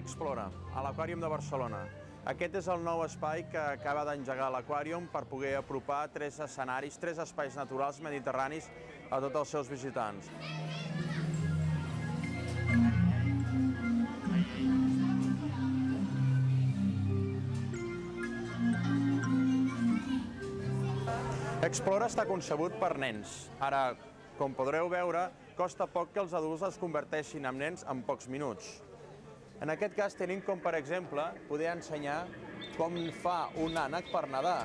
Explora, a l'Aquàrium de Barcelona. Aquest és el nou espai que acaba d'engegar l'Aquàrium per poder apropar 3 escenaris, 3 espais naturals mediterranis a tots els seus visitants. Explora està concebut per nens. Ara, com podreu veure, costa poc que els adults es converteixin en nens en pocs minuts. En aquest cas tenim com, per exemple, poder ensenyar com fa un ànec per nedar.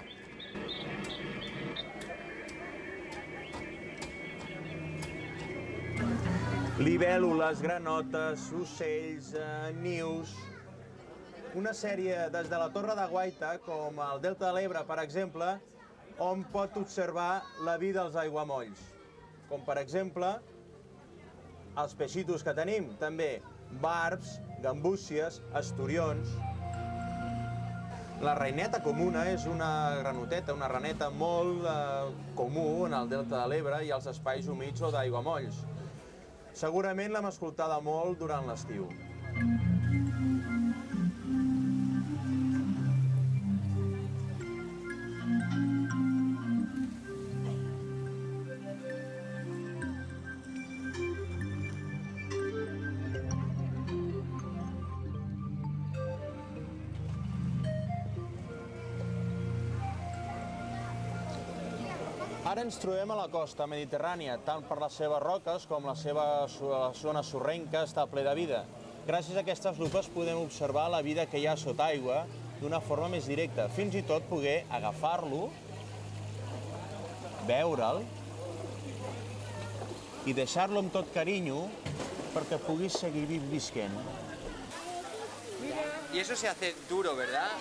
Libèl·lules, granotes, ocells, nius... Una sèrie des de la Torre de Guaita, com el Delta de l'Ebre, per exemple, on pot observar la vida dels aiguamolls. Com, per exemple, els peixitos que tenim, també barbs, gambúcies, esturions. La reineta comuna és una granoteta, una raneta molt comú en el Delta de l'Ebre i als espais humits o d'aiguamolls. Segurament l'hem escoltada molt durant l'estiu. Ara ens trobem a la costa mediterrània, tant per les seves roques com la seva zona sorrenca està ple de vida. Gràcies a aquestes lupes podem observar la vida que hi ha sota aigua d'una forma més directa, fins i tot poder agafar-lo, veure'l i deixar-lo amb tot carinyo perquè puguis seguir visquent. Y eso se hace duro, ¿verdad?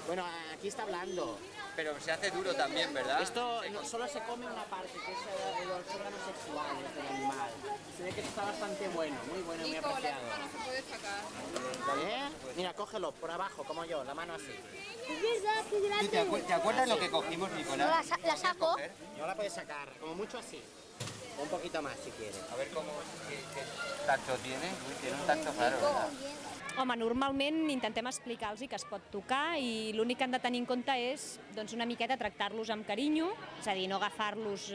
Bueno, aquí está blando. Pero se hace duro también, ¿verdad? Esto solo se come una parte, que es los órganos sexuales del animal. Se ve que está bastante bueno, muy apreciado. La mano se puede sacar. Mira, cógelo por abajo, como yo, la mano así. Es verdad, qué grande. ¿Te acuerdas lo que cogimos, Nicolás? La saco. No la puedes sacar, como mucho así. Un poquito más si quieres. A ver cómo, qué tacto tiene. Uy, tiene un tacto raro, ¿verdad? Home, normalment intentem explicar-los que es pot tocar i l'únic que han de tenir en compte és una miqueta tractar-los amb carinyo, és a dir, no agafar-los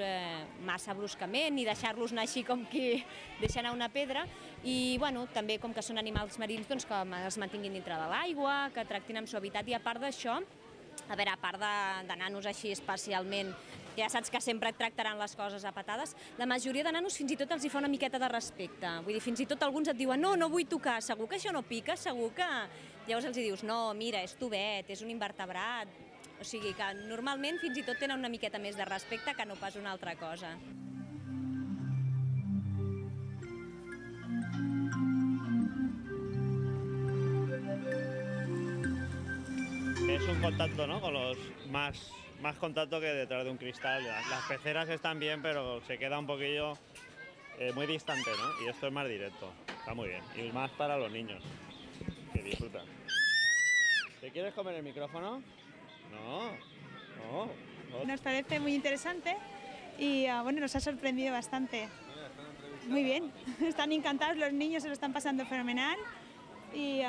massa bruscament ni deixar-los anar així com qui deixa anar una pedra i també com que són animals marins que es mantinguin dintre de l'aigua, que tractin amb suavitat i a part d'això, a veure, a part de nanos així especialment, que ja saps que sempre et tractaran les coses a patades, la majoria de nanos fins i tot els hi fa una miqueta de respecte. Vull dir, fins i tot alguns et diuen no vull tocar, segur que això no pica, segur que... Llavors els dius, no, mira, és tovet, és un invertebrat... O sigui que normalment fins i tot tenen una miqueta més de respecte que no pas una altra cosa. Es un contacto, ¿no? Con los más contacto que detrás de un cristal. Las peceras están bien, pero se queda un poquillo muy distante, ¿no? Y esto es más directo. Está muy bien. Y más para los niños, que disfrutan. ¿Te quieres comer el micrófono? No. Nos parece muy interesante y nos ha sorprendido bastante. Muy bien. Están encantados, los niños se lo están pasando fenomenal y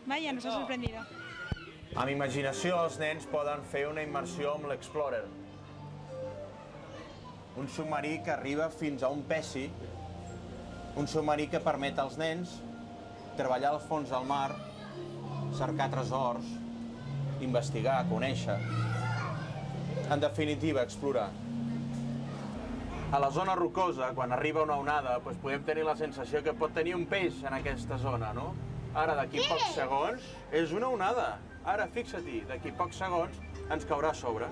vaya, nos ha sorprendido. Amb imaginació, els nens poden fer una immersió amb l'Explorer. Un submarí que arriba fins a un peci, un submarí que permet als nens treballar al fons del mar, cercar tresors, investigar, conèixer. En definitiva, explorar. A la zona rocosa, quan arriba una onada, podem tenir la sensació que pot tenir un peix en aquesta zona, no? Ara, d'aquí pocs segons, és una onada. Ara, fixa-t'hi, d'aquí pocs segons ens caurà a sobre.